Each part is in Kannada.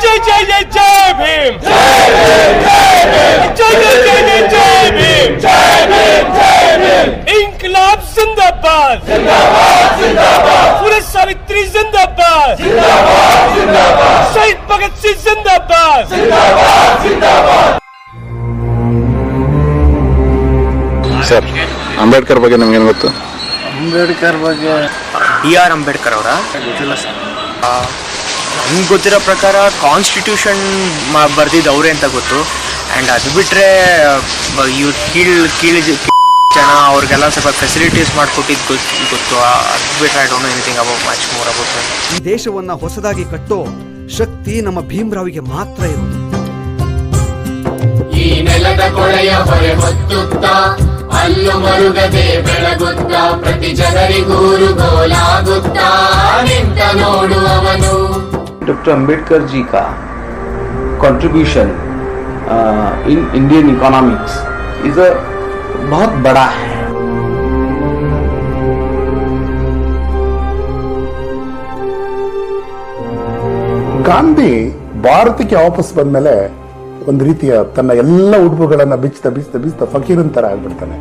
जय जय जय जय भीम, जय जय जय जय जय भीम, इंकलाब जिंदाबाद, पूरे सावित्री जिंदाबाद, शहीद भगत सिंह जिंदाबाद। ಸರ್, ಅಂಬೇಡ್ಕರ್ ಬಗ್ಗೆ ನಮಗೇನು ಗೊತ್ತು? ಅಂಬೇಡ್ಕರ್ ಬಗ್ಗೆ D.R. ಅಂಬೇಡ್ಕರ್ ಅವರ ಗೊತ್ತಿಲ್ಲ ಸರ್. ನಮ್ಗೆ ಗೊತ್ತಿರೋ ಪ್ರಕಾರ ಕಾನ್ಸ್ಟಿಟ್ಯೂಷನ್ ಬರ್ದಿದ್ದು ಅವರೇ ಅಂತ ಗೊತ್ತು. ಆ್ಯಂಡ್ ಅದು ಬಿಟ್ಟರೆ ಇವ್ರು ಕೀಳು ಜನ ಅವ್ರಿಗೆಲ್ಲ ಸ್ವಲ್ಪ ಫೆಸಿಲಿಟೀಸ್ ಮಾಡಿಕೊಟ್ಟಿದ್ದು ಗೊತ್ತು. ಅದು ಬಿಟ್ಟರೆ I don't know anything about much more about that. ಈ ದೇಶವನ್ನ ಹೊಸದಾಗಿ ಕಟ್ಟೋ ಶಕ್ತಿ ನಮ್ಮ ಭೀಮರಾವಿಗೆ ಮಾತ್ರ ಇರೋದು. ಈ ನೆಲದ ಕೊಳೆಯ ಹೊರೆ ಹೊತ್ತುತ್ತಾ ಅಲ್ಲು ಮರುಗದೆ ಬೆಳಗುತ್ತಾ ಪ್ರತಿ ಜನರಿಗೂರುಗೋಲಾಗುತ್ತಾ ನಿಂತ ನೋಡುವವನು. डॉक्टर अंबेडकर जी का contribution in Indian economics is a बहुत बड़ा है. ಗಾಂಧಿ ಭಾರತಕ್ಕೆ ವಾಪಸ್ ಬಂದ್ಮೇಲೆ ಒಂದು ರೀತಿಯ ತನ್ನ ಎಲ್ಲ ಉಡುಪುಗಳನ್ನ ಬಿಚ್ಚಿದ ಫಕೀರನ್ ತರ ಆಗ್ಬಿಡ್ತಾನೆ.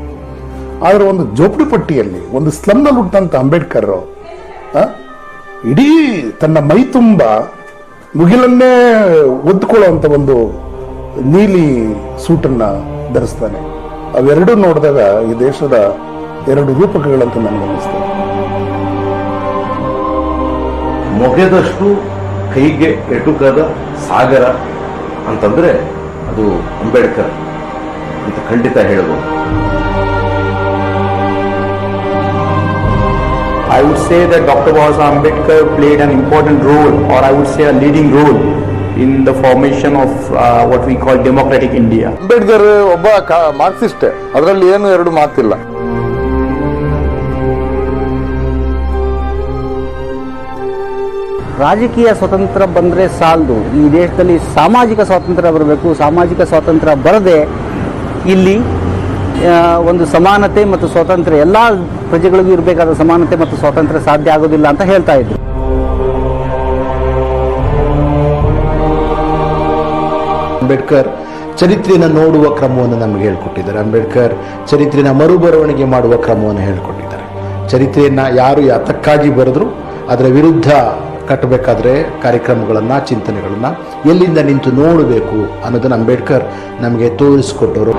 ಆದ್ರೆ ಒಂದು ಜೋಪಡಿ ಪಟ್ಟಿಯಲ್ಲಿ ಒಂದು ಸ್ಲಮ್ನಲ್ಲಿ ಹುಟ್ಟಂತ ಅಂಬೇಡ್ಕರ್ ಇಡೀ ತನ್ನ ಮೈ ತುಂಬ ಮುಗಿಲನ್ನೇ ಒದ್ಕೊಳ್ಳುವಂತ ಒಂದು ನೀಲಿ ಸೂಟನ್ನ ಧರಿಸ್ತಾನೆ. ಅವೆರಡೂ ನೋಡಿದಾಗ ಈ ದೇಶದ ಎರಡು ರೂಪಕಗಳಂತ ನನಗೆ ಅನಿಸ್ತದೆ. ಮೊಗೆದಷ್ಟು ಕೈಗೆ ಎಟುಕದ ಸಾಗರ ಅಂತಂದ್ರೆ ಅದು ಅಂಬೇಡ್ಕರ್ ಅಂತ ಖಂಡಿತ ಹೇಳಬಹುದು. I would say that Dr. Baba Ambedkar played an important role, or I would say a leading role, in the formation of what we call democratic India. Ambedkar ಒಬ್ಬ ಮಾರ್ಕ್ಸಿಸ್ಟ್, ಅದರಲ್ಲಿ ಏನು ಎರಡು ಮಾತಿಲ್ಲ. ರಾಜಕೀಯ ಸ್ವಾತಂತ್ರ್ಯ ಬಂದರೆ ಸಾಲದು, ಈ ದೇಶದಲ್ಲಿ ಸಾಮಾಜಿಕ ಸ್ವಾತಂತ್ರ್ಯ ಬರಬೇಕು. ಸಾಮಾಜಿಕ ಸ್ವಾತಂತ್ರ್ಯ ಬರದೆ ಇಲ್ಲಿ ಒಂದು ಸಮಾನತೆ ಮತ್ತು ಸ್ವಾತಂತ್ರ್ಯ ಎಲ್ಲ ಪ್ರಜೆಗಳಿಗೂ ಇರಬೇಕಾದ ಸಮಾನತೆ ಮತ್ತು ಸ್ವಾತಂತ್ರ್ಯ ಸಾಧ್ಯ ಆಗೋದಿಲ್ಲ ಅಂತ ಹೇಳ್ತಾ ಇದ್ರು. ಅಂಬೇಡ್ಕರ್ ಚರಿತ್ರೆಯನ್ನು ನೋಡುವ ಕ್ರಮವನ್ನು ನಮಗೆ ಹೇಳ್ಕೊಟ್ಟಿದ್ದಾರೆ. ಅಂಬೇಡ್ಕರ್ ಚರಿತ್ರೆನ ಮರುಬರವಣಿಗೆ ಮಾಡುವ ಕ್ರಮವನ್ನು ಹೇಳ್ಕೊಟ್ಟಿದ್ದಾರೆ. ಚರಿತ್ರೆಯನ್ನ ಯಾರು ಯಾತಕ್ಕಾಗಿ ಬರೆದ್ರು ಅದರ ವಿರುದ್ಧ ಕಟ್ಟಬೇಕಾದ್ರೆ ಕಾರ್ಯಕ್ರಮಗಳನ್ನ, ಚಿಂತನೆಗಳನ್ನ ಎಲ್ಲಿಂದ ನಿಂತು ನೋಡಬೇಕು ಅನ್ನೋದನ್ನು ಅಂಬೇಡ್ಕರ್ ನಮಗೆ ತೋರಿಸಿಕೊಟ್ಟವರು.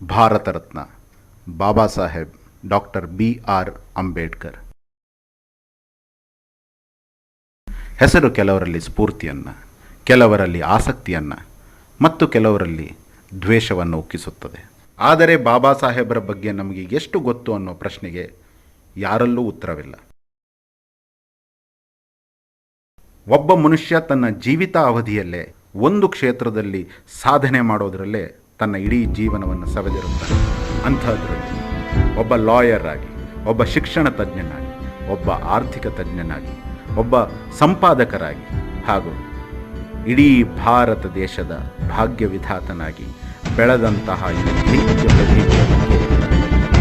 Bharat Ratna Baba Saheb doctor B.R. ಅಂಬೇಡ್ಕರ್. ಹೆಸರು ಕೆಲವರಲ್ಲಿ ಸ್ಫೂರ್ತಿಯನ್ನು, ಕೆಲವರಲ್ಲಿ ಆಸಕ್ತಿಯನ್ನು ಮತ್ತು ಕೆಲವರಲ್ಲಿ ದ್ವೇಷವನ್ನು ಉಕ್ಕಿಸುತ್ತದೆ. ಆದರೆ ಬಾಬಾ ಸಾಹೇಬರ ಬಗ್ಗೆ ನಮಗೆ ಎಷ್ಟು ಗೊತ್ತು ಅನ್ನೋ ಪ್ರಶ್ನೆಗೆ ಯಾರಲ್ಲೂ ಉತ್ತರವಿಲ್ಲ. ಒಬ್ಬ ಮನುಷ್ಯ ತನ್ನ ಜೀವಿತ ಅವಧಿಯಲ್ಲೇ ಒಂದು ಕ್ಷೇತ್ರದಲ್ಲಿ ಸಾಧನೆ ಮಾಡೋದರಲ್ಲೇ ತನ್ನ ಇಡೀ ಜೀವನವನ್ನು ಸವೆದಿರುತ್ತಾನೆ. ಅಂಥದ್ರಲ್ಲಿ ಒಬ್ಬ ಲಾಯರ್ ಆಗಿ, ಒಬ್ಬ ಶಿಕ್ಷಣ ತಜ್ಞನಾಗಿ, ಒಬ್ಬ ಆರ್ಥಿಕ ತಜ್ಞನಾಗಿ, ಒಬ್ಬ ಸಂಪಾದಕರಾಗಿ ಹಾಗೂ ಇಡೀ ಭಾರತ ದೇಶದ ಭಾಗ್ಯ ವಿಧಾತನಾಗಿ ಬೆಳೆದಂತಹ ಈ ದೈತ್ಯ ಪ್ರತಿಭೆಯ ಬಗ್ಗೆ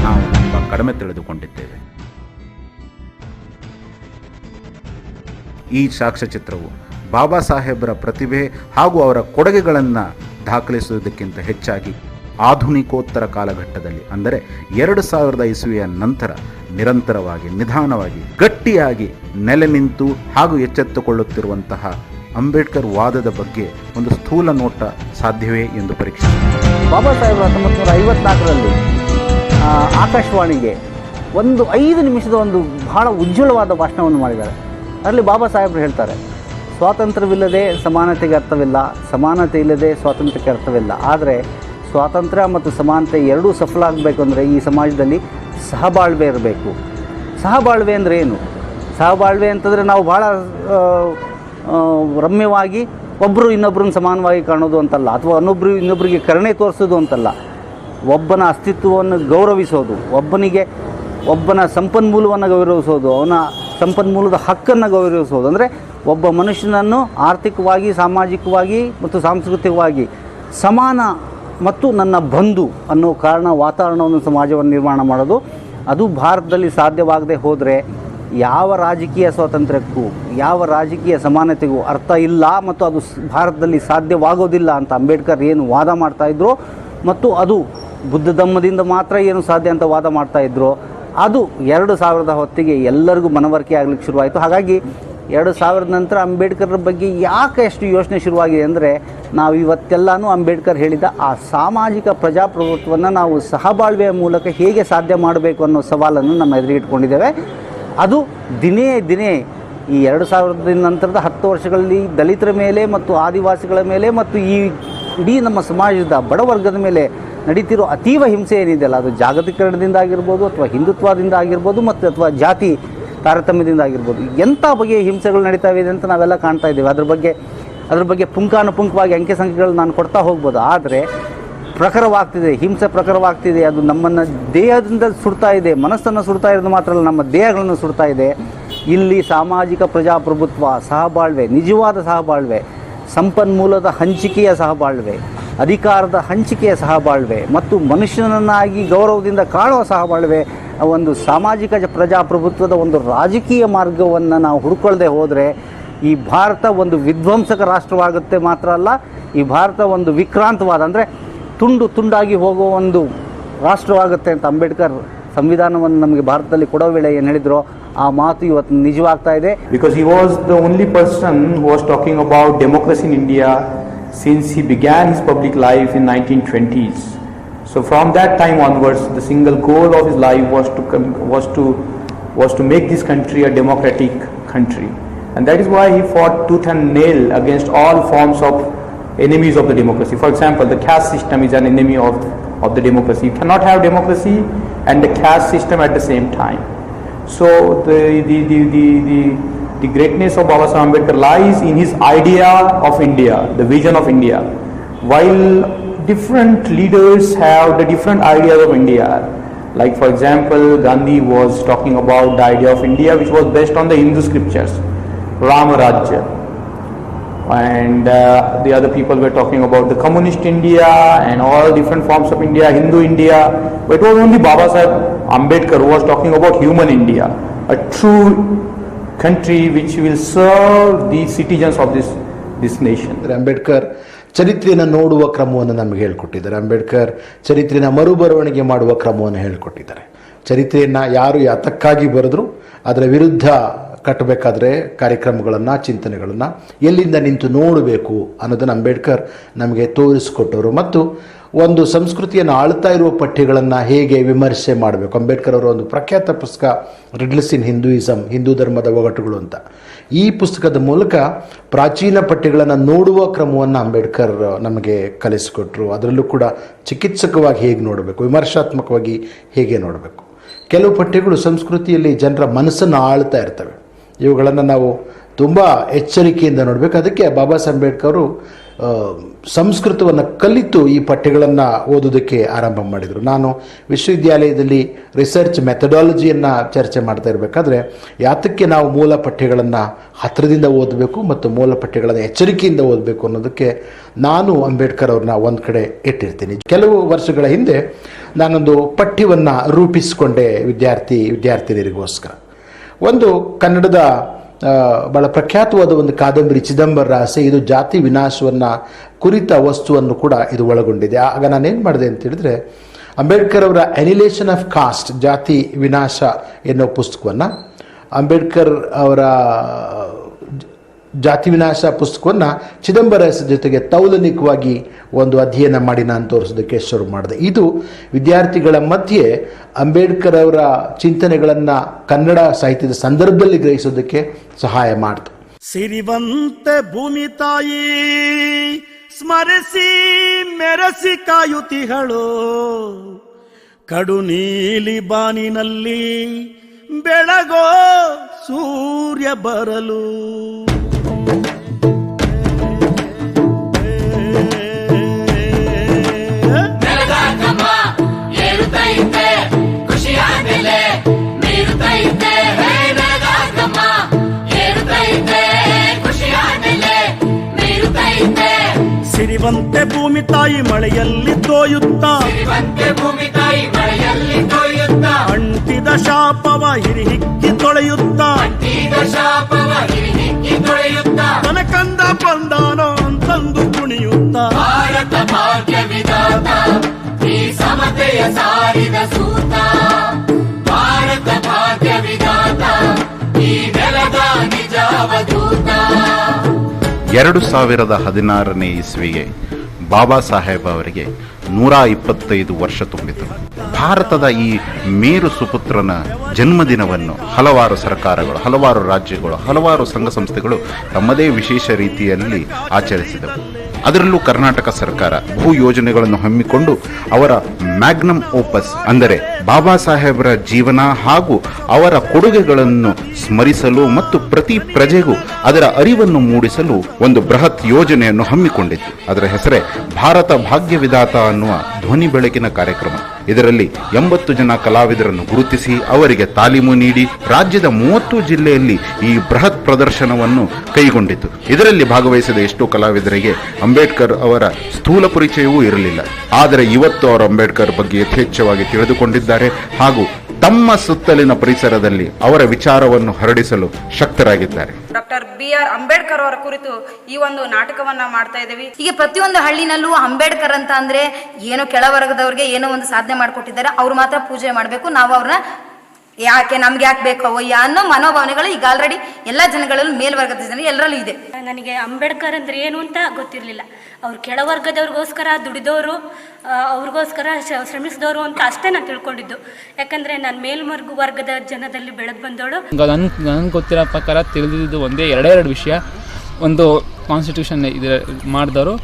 ನಾವು ತುಂಬ ಕಡಿಮೆ ತಿಳಿದುಕೊಂಡಿದ್ದೇವೆ. ಈ ಸಾಕ್ಷ್ಯಚಿತ್ರವು ಬಾಬಾ ಸಾಹೇಬರ ಪ್ರತಿಭೆ ಹಾಗೂ ಅವರ ಕೊಡುಗೆಗಳನ್ನು ದಾಖಲಿಸುವುದಕ್ಕಿಂತ ಹೆಚ್ಚಾಗಿ ಆಧುನಿಕೋತ್ತರ ಕಾಲಘಟ್ಟದಲ್ಲಿ ಅಂದರೆ 2000 ಇಸವಿಯ ನಂತರ ನಿರಂತರವಾಗಿ, ನಿಧಾನವಾಗಿ, ಗಟ್ಟಿಯಾಗಿ ನೆಲೆ ನಿಂತು ಹಾಗೂ ಎಚ್ಚೆತ್ತುಕೊಳ್ಳುತ್ತಿರುವಂತಹ ಅಂಬೇಡ್ಕರ್ ವಾದದ ಬಗ್ಗೆ ಒಂದು ಸ್ಥೂಲ ನೋಟ ಸಾಧ್ಯವೇ ಎಂದು ಪರೀಕ್ಷಿಸಿ. ಬಾಬಾ ಸಾಹೇಬರು 1954ರಲ್ಲಿ ಆಕಾಶವಾಣಿಗೆ 5 ನಿಮಿಷದ ಒಂದು ಬಹಳ ಉಜ್ವಲವಾದ ಭಾಷಣವನ್ನು ಮಾಡಿದ್ದಾರೆ. ಅದರಲ್ಲಿ ಬಾಬಾ ಸಾಹೇಬರು ಹೇಳ್ತಾರೆ, ಸ್ವಾತಂತ್ರ್ಯವಿಲ್ಲದೆ ಸಮಾನತೆಗೆ ಅರ್ಥವಿಲ್ಲ, ಸಮಾನತೆ ಇಲ್ಲದೆ ಸ್ವಾತಂತ್ರ್ಯಕ್ಕೆ ಅರ್ಥವಿಲ್ಲ. ಆದರೆ ಸ್ವಾತಂತ್ರ್ಯ ಮತ್ತು ಸಮಾನತೆ ಎರಡೂ ಸಫಲ ಆಗಬೇಕು ಅಂದರೆ ಈ ಸಮಾಜದಲ್ಲಿ ಸಹಬಾಳ್ವೆ ಇರಬೇಕು. ಸಹಬಾಳ್ವೆ ಅಂದರೆ ಏನು? ಸಹಬಾಳ್ವೆ ಅಂತಂದರೆ ನಾವು ಭಾಳ ರಮ್ಯವಾಗಿ ಒಬ್ಬರು ಇನ್ನೊಬ್ಬರನ್ನ ಸಮಾನವಾಗಿ ಕಾಣೋದು ಅಂತಲ್ಲ, ಅಥವಾ ಇನ್ನೊಬ್ಬರಿಗೆ ಕರುಣೆ ತೋರಿಸೋದು ಅಂತಲ್ಲ. ಒಬ್ಬನ ಅಸ್ತಿತ್ವವನ್ನು ಗೌರವಿಸೋದು, ಒಬ್ಬನ ಸಂಪನ್ಮೂಲವನ್ನು ಗೌರವಿಸೋದು, ಅವನ ಸಂಪನ್ಮೂಲದ ಹಕ್ಕನ್ನು ಗೌರವಿಸುವುದು. ಅಂದರೆ ಒಬ್ಬ ಮನುಷ್ಯನನ್ನು ಆರ್ಥಿಕವಾಗಿ, ಸಾಮಾಜಿಕವಾಗಿ ಮತ್ತು ಸಾಂಸ್ಕೃತಿಕವಾಗಿ ಸಮಾನ ಮತ್ತು ನನ್ನ ಬಂಧು ಅನ್ನೋ ಕಾರಣ ವಾತಾವರಣವನ್ನು, ಸಮಾಜವನ್ನು ನಿರ್ಮಾಣ ಮಾಡೋದು, ಅದು ಭಾರತದಲ್ಲಿ ಸಾಧ್ಯವಾಗದೆ ಹೋದರೆ ಯಾವ ರಾಜಕೀಯ ಸ್ವಾತಂತ್ರ್ಯಕ್ಕೂ, ಯಾವ ರಾಜಕೀಯ ಸಮಾನತೆಗೂ ಅರ್ಥ ಇಲ್ಲ ಮತ್ತು ಅದು ಭಾರತದಲ್ಲಿ ಸಾಧ್ಯವಾಗೋದಿಲ್ಲ ಅಂತ ಅಂಬೇಡ್ಕರ್ ಏನು ವಾದ ಮಾಡ್ತಾಯಿದ್ರು ಮತ್ತು ಅದು ಬುದ್ಧ ಧಮ್ಮದಿಂದ ಮಾತ್ರ ಏನು ಸಾಧ್ಯ ಅಂತ ವಾದ ಮಾಡ್ತಾಯಿದ್ರು, ಅದು 2000 ಹೊತ್ತಿಗೆ ಎಲ್ಲರಿಗೂ ಮನವರಿಕೆ ಆಗಲಿಕ್ಕೆ ಶುರುವಾಯಿತು. ಹಾಗಾಗಿ 2000 ನಂತರ ಅಂಬೇಡ್ಕರ್ ಬಗ್ಗೆ ಯಾಕೆ ಅಷ್ಟು ಯೋಚನೆ ಶುರುವಾಗಿದೆ ಅಂದರೆ, ನಾವು ಇವತ್ತೆಲ್ಲನೂ ಅಂಬೇಡ್ಕರ್ ಹೇಳಿದ ಆ ಸಾಮಾಜಿಕ ಪ್ರಜಾಪ್ರಭುತ್ವವನ್ನು ನಾವು ಸಹಬಾಳ್ವೆಯ ಮೂಲಕ ಹೇಗೆ ಸಾಧ್ಯ ಮಾಡಬೇಕು ಅನ್ನೋ ಸವಾಲನ್ನು ನಮ್ಮ ಎದುರಿಗಿಟ್ಕೊಂಡಿದ್ದೇವೆ. ಅದು ದಿನೇ ದಿನೇ ಈ 2000 ನಂತರದ 10 ವರ್ಷಗಳಲ್ಲಿ ದಲಿತರ ಮೇಲೆ ಮತ್ತು ಆದಿವಾಸಿಗಳ ಮೇಲೆ ಮತ್ತು ಈ ಇಡೀ ನಮ್ಮ ಸಮಾಜದ ಬಡವರ್ಗದ ಮೇಲೆ ನಡೀತಿರೋ ಅತೀವ ಹಿಂಸೆ ಏನಿದೆಯಲ್ಲ, ಅದು ಜಾಗತೀಕರಣದಿಂದ ಆಗಿರ್ಬೋದು ಅಥವಾ ಹಿಂದುತ್ವದಿಂದ ಆಗಿರ್ಬೋದು ಮತ್ತು ಅಥವಾ ಜಾತಿ ತಾರತಮ್ಯದಿಂದ ಆಗಿರ್ಬೋದು, ಎಂಥ ಬಗೆಯ ಹಿಂಸೆಗಳು ನಡೀತಾ ಇದೆ ಅಂತ ನಾವೆಲ್ಲ ಕಾಣ್ತಾ ಇದ್ದೇವೆ. ಅದ್ರ ಬಗ್ಗೆ ಪುಂಖಾನುಪುಂಖವಾಗಿ ಅಂಕೆ ಸಂಖ್ಯೆಗಳು ನಾನು ಕೊಡ್ತಾ ಹೋಗ್ಬೋದು. ಆದರೆ ಪ್ರಖರವಾಗ್ತಿದೆ, ಹಿಂಸೆ ಪ್ರಖರವಾಗ್ತಿದೆ. ಅದು ನಮ್ಮನ್ನು ದೇಹದಿಂದ ಸುಡ್ತಾ ಇದೆ, ಮನಸ್ಸನ್ನು ಸುಡ್ತಾ ಇರೋದು ಮಾತ್ರ ಅಲ್ಲ, ನಮ್ಮ ದೇಹಗಳನ್ನು ಸುಡ್ತಾ ಇದೆ. ಇಲ್ಲಿ ಸಾಮಾಜಿಕ ಪ್ರಜಾಪ್ರಭುತ್ವ, ಸಹಬಾಳ್ವೆ, ನಿಜವಾದ ಸಹಬಾಳ್ವೆ, ಸಂಪನ್ಮೂಲದ ಹಂಚಿಕೆಯ ಸಹಬಾಳ್ವೆ, ಅಧಿಕಾರದ ಹಂಚಿಕೆಯ ಸಹಬಾಳ್ವೆ ಮತ್ತು ಮನುಷ್ಯನನ್ನಾಗಿ ಗೌರವದಿಂದ ಕಾಣುವ ಸಹಬಾಳ್ವೆ, ಒಂದು ಸಾಮಾಜಿಕ ಪ್ರಜಾಪ್ರಭುತ್ವದ ಒಂದು ರಾಜಕೀಯ ಮಾರ್ಗವನ್ನು ನಾವು ಹುಡುಕೊಳ್ಳದೆ ಹೋದರೆ ಈ ಭಾರತ ಒಂದು ವಿಧ್ವಂಸಕ ರಾಷ್ಟ್ರವಾಗುತ್ತೆ. ಮಾತ್ರ ಅಲ್ಲ, ಈ ಭಾರತ ಒಂದು ವಿಕ್ರಾಂತವಾದ, ಅಂದರೆ ತುಂಡು ತುಂಡಾಗಿ ಹೋಗುವ ಒಂದು ರಾಷ್ಟ್ರವಾಗುತ್ತೆ ಅಂತ ಅಂಬೇಡ್ಕರ್ ಸಂವಿಧಾನವನ್ನು ನಮಗೆ ಭಾರತದಲ್ಲಿ ಕೊಡೋ ವೇಳೆ ಏನು ಹೇಳಿದ್ರು, ಆ ಮಾತು ಇವತ್ತು ನಿಜವಾಗ್ತಾ ಇದೆ. Because he was the only person who was talking about democracy in India since he began his public life in 1920s. So from that time onwards, the single goal of his life was to make this country a democratic country, and that is why he fought tooth and nail against all forms of enemies of the democracy. For example, the caste system is an enemy of the democracy. You cannot have democracy and the caste system at the same time. So the greatness of Baba Saheb Ambedkar lies in his idea of India, the vision of India. While different leaders have the different ideas of India, like for example Gandhi was talking about the idea of India which was based on the Hindu scriptures, Rama Rajya, and the other people were talking about the communist India and all different forms of India, Hindu India, but it was only Baba Saheb Ambedkar who was talking about human India, a true country which will serve the citizens of this nation. Ambedkar ಚರಿತ್ರೆಯನ್ನು ನೋಡುವ ಕ್ರಮವನ್ನು ನಮಗೆ ಹೇಳ್ಕೊಟ್ಟಿದ್ದಾರೆ. ಅಂಬೇಡ್ಕರ್ ಚರಿತ್ರೆಯನ್ನು ಮರುಬರವಣಿಗೆ ಮಾಡುವ ಕ್ರಮವನ್ನು ಹೇಳ್ಕೊಟ್ಟಿದ್ದಾರೆ. ಚರಿತ್ರೆಯನ್ನು ಯಾರು ಯಾತಕ್ಕಾಗಿ ಬರೆದ್ರು ಅದರ ವಿರುದ್ಧ ಕಟ್ಟಬೇಕಾದ್ರೆ ಕಾರ್ಯಕ್ರಮಗಳನ್ನು, ಚಿಂತನೆಗಳನ್ನು ಎಲ್ಲಿಂದ ನಿಂತು ನೋಡಬೇಕು ಅನ್ನೋದನ್ನು ಅಂಬೇಡ್ಕರ್ ನಮಗೆ ತೋರಿಸಿಕೊಟ್ಟವರು. ಮತ್ತು ಒಂದು ಸಂಸ್ಕೃತಿಯನ್ನು ಆಳ್ತಾ ಇರುವ ಪಠ್ಯಗಳನ್ನು ಹೇಗೆ ವಿಮರ್ಶೆ ಮಾಡಬೇಕು. ಅಂಬೇಡ್ಕರ್ ಅವರ ಒಂದು ಪ್ರಖ್ಯಾತ ಪುಸ್ತಕ ರಿಡ್ಲ್ಸ್ ಇನ್ ಹಿಂದೂಯಿಸಮ್, ಹಿಂದೂ ಧರ್ಮದ ಒಗಟುಗಳು ಅಂತ. ಈ ಪುಸ್ತಕದ ಮೂಲಕ ಪ್ರಾಚೀನ ಪಠ್ಯಗಳನ್ನು ನೋಡುವ ಕ್ರಮವನ್ನು ಅಂಬೇಡ್ಕರ್ ನಮಗೆ ಕಲಿಸಿಕೊಟ್ರು. ಅದರಲ್ಲೂ ಕೂಡ ಚಿಕಿತ್ಸಕವಾಗಿ ಹೇಗೆ ನೋಡಬೇಕು, ವಿಮರ್ಶಾತ್ಮಕವಾಗಿ ಹೇಗೆ ನೋಡಬೇಕು. ಕೆಲವು ಪಠ್ಯಗಳು ಸಂಸ್ಕೃತಿಯಲ್ಲಿ ಜನರ ಮನಸ್ಸನ್ನು ಆಳ್ತಾ ಇರ್ತವೆ. ಇವುಗಳನ್ನು ನಾವು ತುಂಬ ಎಚ್ಚರಿಕೆಯಿಂದ ನೋಡಬೇಕು. ಅದಕ್ಕೆ ಬಾಬಾ ಸಾಹೇಬ್ ಅಂಬೇಡ್ಕರ್ ಅವರು ಸಂಸ್ಕೃತವನ್ನು ಕಲಿತು ಈ ಪಠ್ಯಗಳನ್ನು ಓದೋದಕ್ಕೆ ಆರಂಭ ಮಾಡಿದರು. ನಾನು ವಿಶ್ವವಿದ್ಯಾಲಯದಲ್ಲಿ ರಿಸರ್ಚ್ ಮೆಥಡಾಲಜಿಯನ್ನು ಚರ್ಚೆ ಮಾಡ್ತಾ ಇರಬೇಕಾದ್ರೆ ಯಾತಕ್ಕೆ ನಾವು ಮೂಲ ಪಠ್ಯಗಳನ್ನು ಹತ್ತಿರದಿಂದ ಓದಬೇಕು ಮತ್ತು ಮೂಲ ಪಠ್ಯಗಳನ್ನು ಎಚ್ಚರಿಕೆಯಿಂದ ಓದಬೇಕು ಅನ್ನೋದಕ್ಕೆ ನಾನು ಅಂಬೇಡ್ಕರ್ ಅವ್ರನ್ನ ಒಂದು ಕಡೆ ಇಟ್ಟಿರ್ತೀನಿ. ಕೆಲವು ವರ್ಷಗಳ ಹಿಂದೆ ನಾನೊಂದು ಪಠ್ಯವನ್ನು ರೂಪಿಸಿಕೊಂಡೆ ವಿದ್ಯಾರ್ಥಿನಿಯರಿಗೋಸ್ಕರ. ಒಂದು ಕನ್ನಡದ ಬಹಳ ಪ್ರಖ್ಯಾತವಾದ ಒಂದು ಕಾದಂಬರಿ ಚಿದಂಬರ ರಹಸ್ಯ. ಇದು ಜಾತಿ ವಿನಾಶವನ್ನು ಕುರಿತ ವಸ್ತುವನ್ನು ಕೂಡ ಇದು ಒಳಗೊಂಡಿದೆ. ಆಗ ನಾನೇನು ಮಾಡಿದೆ ಅಂತ ಹೇಳಿದ್ರೆ, ಅಂಬೇಡ್ಕರ್ ಅವರ ಅನಿಲೇಷನ್ ಆಫ್ ಕಾಸ್ಟ್, ಜಾತಿ ವಿನಾಶ ಎನ್ನುವ ಪುಸ್ತಕವನ್ನು, ಅಂಬೇಡ್ಕರ್ ಅವರ ಜಾತಿ ವಿನಾಶ ಪುಸ್ತಕವನ್ನು ಚಿದಂಬರ ಜೊತೆಗೆ ತೌಲನಿಕವಾಗಿ ಒಂದು ಅಧ್ಯಯನ ಮಾಡಿ ನಾನು ತೋರಿಸೋದಕ್ಕೆ ಶುರು ಮಾಡಿದೆ. ಇದು ವಿದ್ಯಾರ್ಥಿಗಳ ಮಧ್ಯೆ ಅಂಬೇಡ್ಕರ್ ಅವರ ಚಿಂತನೆಗಳನ್ನು ಕನ್ನಡ ಸಾಹಿತ್ಯದ ಸಂದರ್ಭದಲ್ಲಿ ಗ್ರಹಿಸೋದಕ್ಕೆ ಸಹಾಯ ಮಾಡಿತು. ಸಿರಿವಂತೆ ಭೂಮಿ ತಾಯಿ ಸ್ಮರಿಸಿ ಮೆರೆಸಿ ಕಾಯುತಿಗಳು, ಕಡು ನೀಲಿ ಬಾನಿನಲ್ಲಿ ಬೆಳಗೋ ಸೂರ್ಯ ಬರಲು. ಖುಷಿಯಾಗಲೇ ಮೀರುತ್ತೈತೆ, ಸಿರಿವಂತೆ ಭೂಮಿ ತಾಯಿ ಮಳೆಯಲ್ಲಿ ತೋಯುತ್ತಾ ಅಂಟಿದ ಶಾಪವ ಹಿರಿಹಿಕ್ಕಿ ತೊಳೆಯುತ್ತಾ ಕನಕಂದ ಬಂದಾನೋ ಅಂತಂದು ಕುಣಿಯುತ್ತಾ ಭಾರತ ಭಾಗ್ಯ ವಿಧಾತ ಈ ಸಮತೆಯ ಸಾರಿದ ಸೂತ ಭಾರತ ಭಾಗ್ಯ ವಿಧಾತ ಈ ನೆಲದ ನಿಜ ಅವಧೂತ. 2016ನೇ ಇಸ್ವಿಗೆ ಬಾಬಾ ಸಾಹೇಬ್ ಅವರಿಗೆ 125 ವರ್ಷ ತುಂಬಿತು. ಭಾರತದ ಈ ಮೇರು ಸುಪುತ್ರನ ಜನ್ಮದಿನವನ್ನು ಹಲವಾರು ಸರ್ಕಾರಗಳು, ಹಲವಾರು ರಾಜ್ಯಗಳು, ಹಲವಾರು ಸಂಘ ಸಂಸ್ಥೆಗಳು ತಮ್ಮದೇ ವಿಶೇಷ ರೀತಿಯಲ್ಲಿ ಆಚರಿಸಿದವು. ಅದರಲ್ಲೂ ಕರ್ನಾಟಕ ಸರ್ಕಾರ ಬಹು ಯೋಜನೆಗಳನ್ನು ಹಮ್ಮಿಕೊಂಡು ಅವರ ಮ್ಯಾಗ್ನಮ್ ಓಪಸ್ ಅಂದರೆ ಬಾಬಾ ಸಾಹೇಬರ ಜೀವನ ಹಾಗೂ ಅವರ ಕೊಡುಗೆಗಳನ್ನು ಸ್ಮರಿಸಲು ಮತ್ತು ಪ್ರತಿ ಪ್ರಜೆಗೂ ಅದರ ಅರಿವನ್ನು ಮೂಡಿಸಲು ಒಂದು ಬೃಹತ್ ಯೋಜನೆಯನ್ನು ಹಮ್ಮಿಕೊಂಡಿತ್ತು. ಅದರ ಹೆಸರೇ ಭಾರತ ಭಾಗ್ಯ ವಿಧಾತ ಅನ್ನುವ ಧ್ವನಿ ಬೆಳಕಿನ ಕಾರ್ಯಕ್ರಮ. ಇದರಲ್ಲಿ 80 ಜನ ಕಲಾವಿದರನ್ನು ಗುರುತಿಸಿ ಅವರಿಗೆ ತಾಲೀಮು ನೀಡಿ ರಾಜ್ಯದ 30 ಜಿಲ್ಲೆಯಲ್ಲಿ ಈ ಬೃಹತ್ ಪ್ರದರ್ಶನವನ್ನು ಕೈಗೊಂಡಿತು. ಇದರಲ್ಲಿ ಭಾಗವಹಿಸಿದ ಎಷ್ಟೋ ಕಲಾವಿದರಿಗೆ ಅಂಬೇಡ್ಕರ್ ಅವರ ಸ್ಥೂಲ ಪರಿಚಯವೂ ಇರಲಿಲ್ಲ. ಆದರೆ ಇವತ್ತು ಅವರು ಅಂಬೇಡ್ಕರ್ ಬಗ್ಗೆ ಯಥೇಚ್ಛವಾಗಿ ತಿಳಿದುಕೊಂಡಿದ್ದಾರೆ ಹಾಗೂ ತಮ್ಮ ಸುತ್ತಲಿನ ಪರಿಸರದಲ್ಲಿ ಅವರ ವಿಚಾರವನ್ನು ಹರಡಿಸಲು ಶಕ್ತರಾಗಿದ್ದಾರೆ. ಡಾಕ್ಟರ್ BR ಅಂಬೇಡ್ಕರ್ ಅವರ ಕುರಿತು ಈ ಒಂದು ನಾಟಕವನ್ನ ಮಾಡ್ತಾ ಇದ್ದೀವಿ. ಈಗ ಪ್ರತಿಯೊಂದು ಹಳ್ಳಿನಲ್ಲೂ ಅಂಬೇಡ್ಕರ್ ಅಂತ ಅಂದ್ರೆ ಏನೋ ಕೆಳವರ್ಗದವ್ರಿಗೆ ಏನೋ ಒಂದು ಸಾಧನೆ ಮಾಡಿಕೊಟ್ಟಿದ್ದಾರೆ, ಅವ್ರು ಮಾತ್ರ ಪೂಜೆ ಮಾಡಬೇಕು, ನಾವು ಅವ್ರನ್ನ ಯಾಕೆ ನಮ್ಗೆ ಯಾಕೆ ಬೇಕೋ ಅನ್ನೋ ಮನೋಭಾವನೆಗಳು ಈಗ ಆಲ್ರೆಡಿ ಎಲ್ಲ ಜನಗಳಲ್ಲೂ ಮೇಲ್ವರ್ಗದ ಜನ ಎಲ್ಲರಲ್ಲೂ ಇದೆ. ನನಗೆ ಅಂಬೇಡ್ಕರ್ ಅಂದ್ರೆ ಏನು ಅಂತ ಗೊತ್ತಿರಲಿಲ್ಲ. ಅವ್ರು ಕೆಳವರ್ಗದವ್ರಿಗೋಸ್ಕರ ದುಡಿದವರು, ಅವ್ರಿಗೋಸ್ಕರ ಶ್ರಮಿಸಿದವರು ಅಂತ ಅಷ್ಟೇ ನಾನು ತಿಳ್ಕೊಂಡಿದ್ದು. ಯಾಕಂದರೆ ನಾನು ವರ್ಗದ ಜನದಲ್ಲಿ ಬೆಳೆದು ಬಂದವಳು. ನನಗೆ ಗೊತ್ತಿರೋ ಪ್ರಕಾರ ತಿಳಿದಿದ್ದು ಎರಡೇ ವಿಷಯ. ಒಂದು ಕಾನ್ಸ್ಟಿಟ್ಯೂಷನ್ ಇದು ಮಾಡಿದವರು